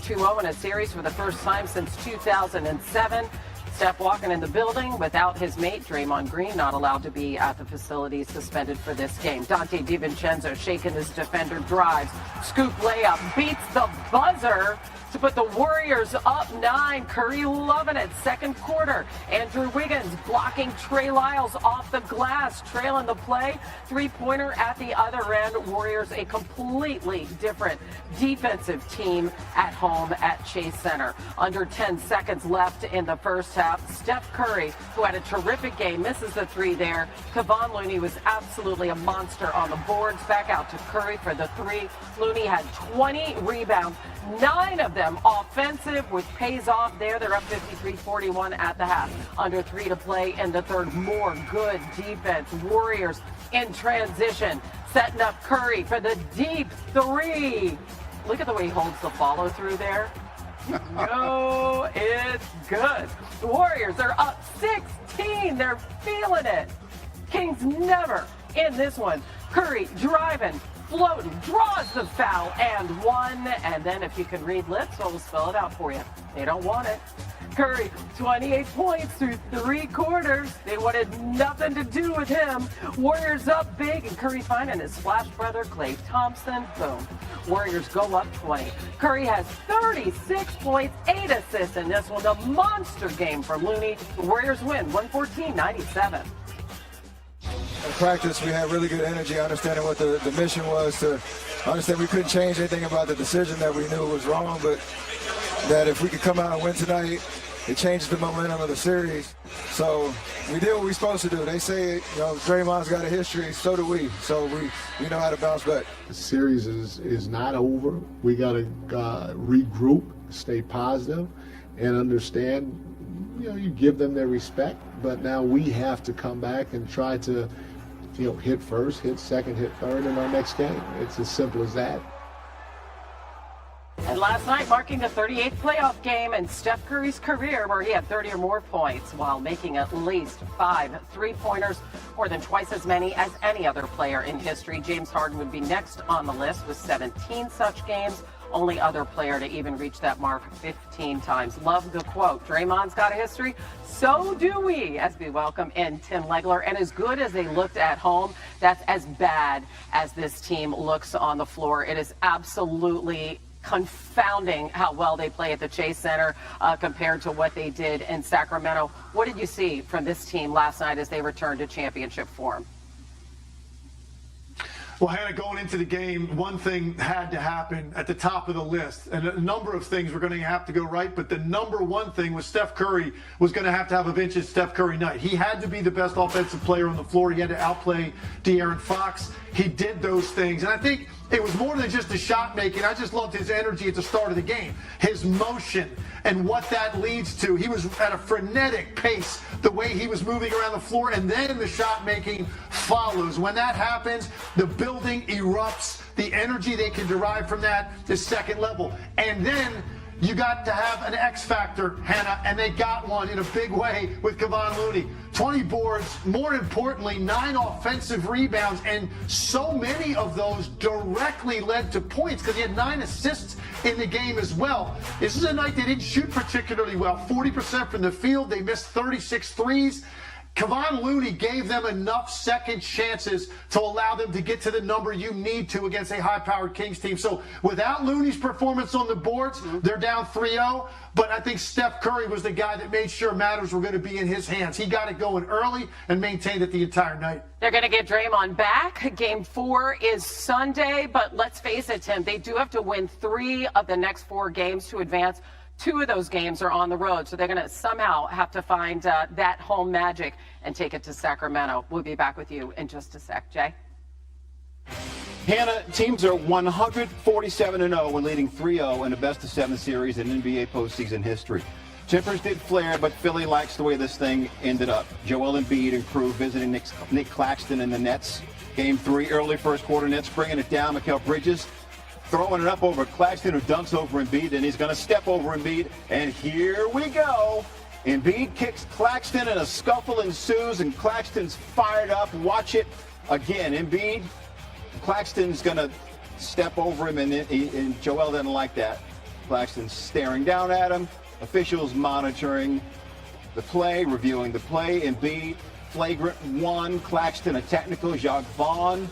2-0 in a series for the first time since 2007. Steph walking in the building without his mate, Draymond Green, not allowed to be at the facility, suspended for this game. Dante DiVincenzo shaking his defender, drives, scoop layup, beats the buzzer to put the Warriors up 9. Curry loving it. Second quarter, Andrew Wiggins blocking Trey Lyles off the glass, trailing the play. Three-pointer at the other end. Warriors a completely different defensive team at home at Chase Center. Under 10 seconds left in the first half. Steph Curry, who had a terrific game, misses the three there. Kevon Looney was absolutely a monster on the boards. Back out to Curry for the three. Looney had 20 rebounds, 9 of them offensive, which pays off there. They're up 53-41 at the half. Under 3 to play in the third. More good defense. Warriors in transition, setting up Curry for the deep three. Look at the way he holds the follow through there. No, it's good. The Warriors are up 16. They're feeling it. Kings never in this one. Curry driving, floating, draws the foul and one. And then if you can read lips, we'll spell it out for you. They don't want it. Curry, 28 points through 3 quarters. They wanted nothing to do with him. Warriors up big, and Curry finding his splash brother, Klay Thompson. Boom. Warriors go up 20. Curry has 36 points, 8 assists in this one. A monster game for Looney. The Warriors win 114-97. In practice, we had really good energy, understanding what the mission was, to understand we couldn't change anything about the decision that we knew was wrong, but that if we could come out and win tonight, it changed the momentum of the series. So we did what we were supposed to do. They say, Draymond's got a history, so do we. So we know how to bounce back. The series is not over. We got to regroup, stay positive, and understand, you give them their respect, but now we have to come back and try to, hit first, hit second, hit third in our next game. It's as simple as that. And last night, marking the 38th playoff game in Steph Curry's career, where he had 30 or more points while making at least 5 3-pointers, more than twice as many as any other player in history. James Harden would be next on the list with 17 such games. Only other player to even reach that mark 15 times. Love the quote. Draymond's got a history. So do we, as we welcome in Tim Legler. And as good as they looked at home, that's as bad as this team looks on the floor. It is absolutely confounding how well they play at the Chase Center compared to what they did in Sacramento. What did you see from this team last night as they returned to championship form? Well, Hannah, going into the game, one thing had to happen at the top of the list. And a number of things were going to have to go right, but the number one thing was Steph Curry was going to have a vintage Steph Curry night. He had to be the best offensive player on the floor. He had to outplay De'Aaron Fox. He did those things. And I think it was more than just the shot making. I just loved his energy at the start of the game, his motion, and what that leads to. He was at a frenetic pace, the way he was moving around the floor, and then the shot making follows. When that happens, the building erupts. The energy they can derive from that is second level. And then you got to have an X factor, Hannah, and they got one in a big way with Kevon Looney. 20 boards, more importantly, 9 offensive rebounds, and so many of those directly led to points because he had 9 assists in the game as well. This is a night they didn't shoot particularly well. 40% from the field. They missed 36 threes. Kevon Looney gave them enough second chances to allow them to get to the number you need to against a high-powered Kings team. So without Looney's performance on the boards, they're down 3-0. But I think Steph Curry was the guy that made sure matters were going to be in his hands. He got it going early and maintained it the entire night. They're going to get Draymond back. Game 4 is Sunday. But let's face it, Tim, they do have to win 3 of the next 4 games to advance. 2 of those games are on the road, so they're going to somehow have to find that home magic and take it to Sacramento. We'll be back with you in just a sec. Jay? Hannah, teams are 147-0 when leading 3-0 in a best-of-7 series in NBA postseason history. Tempers did flare, but Philly likes the way this thing ended up. Joel Embiid and crew visiting Nick Claxton in the Nets. Game 3, early first quarter, Nets bringing it down. Mikal Bridges throwing it up over Claxton, who dunks over Embiid, and he's going to step over Embiid, and here we go. Embiid kicks Claxton, and a scuffle ensues, and Claxton's fired up. Watch it again. Embiid, Claxton's going to step over him, and Joel didn't like that. Claxton staring down at him. Officials monitoring the play, reviewing the play. Embiid, flagrant one. Claxton, a technical. Jacques Vaughn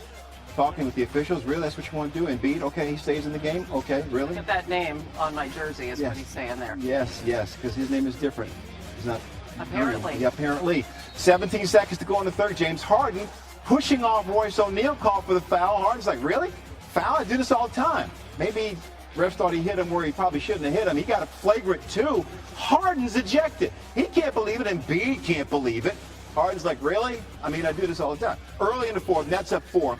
talking with the officials. Really, that's what you want to do? Embiid, okay, he stays in the game. Okay, really? Look at that name on my jersey is Yes. what he's saying there. Yes, because his name is different. He's not. Apparently. Yeah, apparently. 17 seconds to go in the third. James Harden pushing off Royce O'Neal, called for the foul. Harden's like, really? Foul? I do this all the time. Maybe refs thought he hit him where he probably shouldn't have hit him. He got a flagrant 2. Harden's ejected. He can't believe it, and Embiid can't believe it. Harden's like, really? I mean, I do this all the time. Early in the fourth, Nets up 4.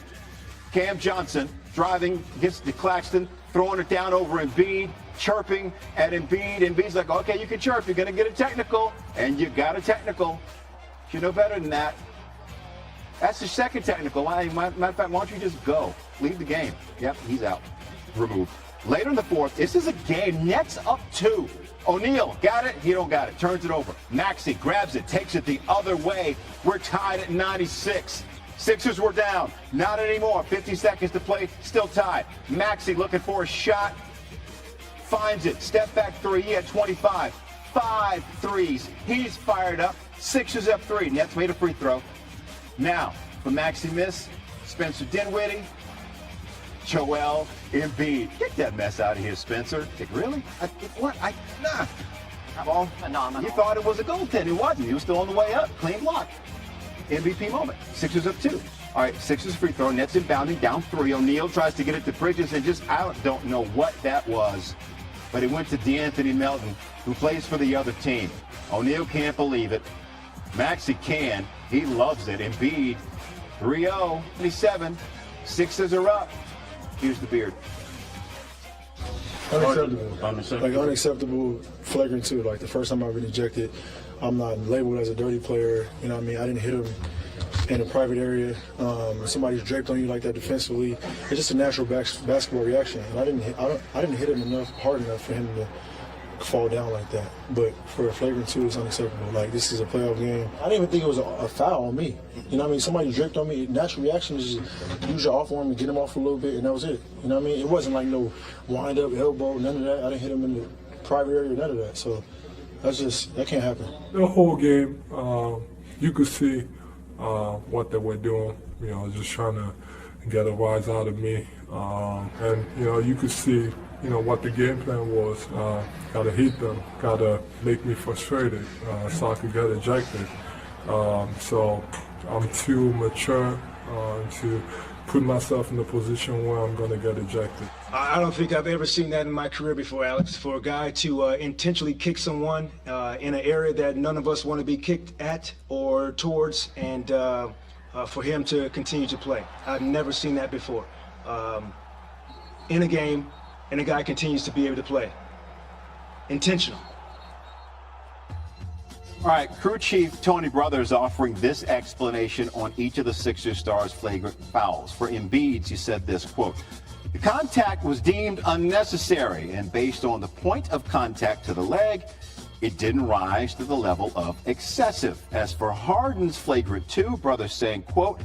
Cam Johnson driving, gets to Claxton, throwing it down over Embiid, chirping at Embiid. Embiid's like, okay, you can chirp. You're going to get a technical, and you got a technical. You know better than that. That's the second technical. Matter of fact, why don't you just go? Leave the game. Yep, he's out. Removed. Later in the fourth, this is a game. Nets up 2. O'Neal got it. He don't got it. Turns it over. Maxey grabs it, takes it the other way. We're tied at 96. Sixers were down. Not anymore. 50 seconds to play. Still tied. Maxey looking for a shot. Finds it. Step back 3. He had 25. 5 threes. He's fired up. Sixers up 3. Nets made a free throw. Now, for Maxey miss, Spencer Dinwiddie, Joel Embiid. Get that mess out of here, Spencer. Really? Nah. Well, Phenomenal. You thought it was a goaltend. It wasn't. He was still on the way up. Clean block. MVP moment. Sixers up 2. All right, Sixers free throw. Nets inbounding down 3. O'Neal tries to get it to Bridges and I don't know what that was. But it went to DeAnthony Melton, who plays for the other team. O'Neal can't believe it. Maxey can. He loves it. Embiid, 3-0, 27. Sixers are up. Here's the beard. Unacceptable. Like unacceptable, flagrant 2. Like the first time I've been ejected, I'm not labeled as a dirty player. You know what I mean? I didn't hit him in a private area. Somebody's draped on you like that defensively. It's just a natural basketball reaction. And I didn't hit him hard enough for him to fall down like that. But for a flagrant 2, it's unacceptable. Like, this is a playoff game. I didn't even think it was a foul on me. You know what I mean? Somebody draped on me. Natural reaction is just use your off arm and get him off a little bit, and that was it. You know what I mean? It wasn't like no wind up, elbow, none of that. I didn't hit him in the private area, none of that. So that can't happen. The whole game, you could see what they were doing, just trying to get a rise out of me. And, you could see, what the game plan was. Gotta heat them, gotta make me frustrated so I could get ejected. So I'm too mature to put myself in a position where I'm gonna get ejected. I don't think I've ever seen that in my career before, Alex. For a guy to intentionally kick someone in an area that none of us want to be kicked at or towards, and for him to continue to play. I've never seen that before. In a game, and a guy continues to be able to play. Intentional. All right, crew chief Tony Brothers offering this explanation on each of the Sixers stars' flagrant fouls. For Embiid, he said this, quote, "The contact was deemed unnecessary, and based on the point of contact to the leg, it didn't rise to the level of excessive." As for Harden's flagrant 2, Brothers saying, quote,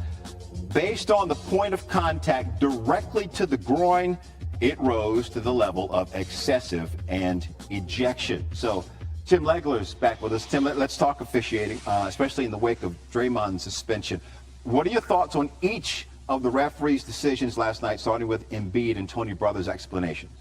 "Based on the point of contact directly to the groin, it rose to the level of excessive and ejection." So Tim Legler's back with us. Tim, let's talk officiating, especially in the wake of Draymond's suspension. What are your thoughts on each of the referees' decisions last night, starting with Embiid and Tony Brothers' explanations?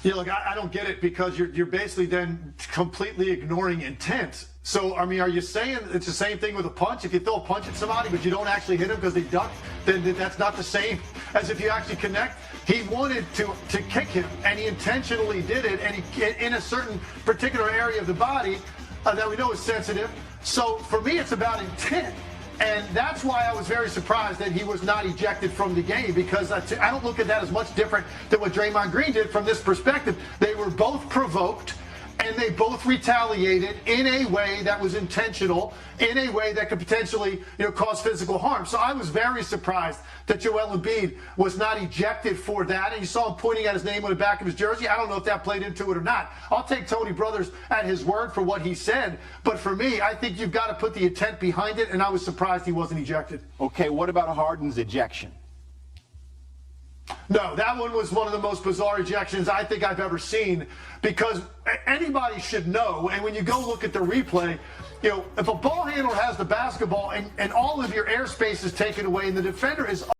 Yeah, look, I don't get it, because you're basically then completely ignoring intent. So, I mean, are you saying it's the same thing with a punch? If you throw a punch at somebody but you don't actually hit them because they ducked, then that's not the same as if you actually connect? He wanted to kick him, and he intentionally did it, and he in a certain particular area of the body that we know is sensitive. So, for me, it's about intent. And that's why I was very surprised that he was not ejected from the game, because I don't look at that as much different than what Draymond Green did from this perspective. They were both provoked, and they both retaliated in a way that was intentional, in a way that could potentially, cause physical harm. So I was very surprised that Joel Embiid was not ejected for that. And you saw him pointing at his name on the back of his jersey. I don't know if that played into it or not. I'll take Tony Brothers at his word for what he said. But for me, I think you've got to put the intent behind it, and I was surprised he wasn't ejected. Okay, what about Harden's ejection? No, that one was one of the most bizarre ejections I think I've ever seen, because anybody should know, and when you go look at the replay, you know, if a ball handler has the basketball and all of your airspace is taken away and the defender is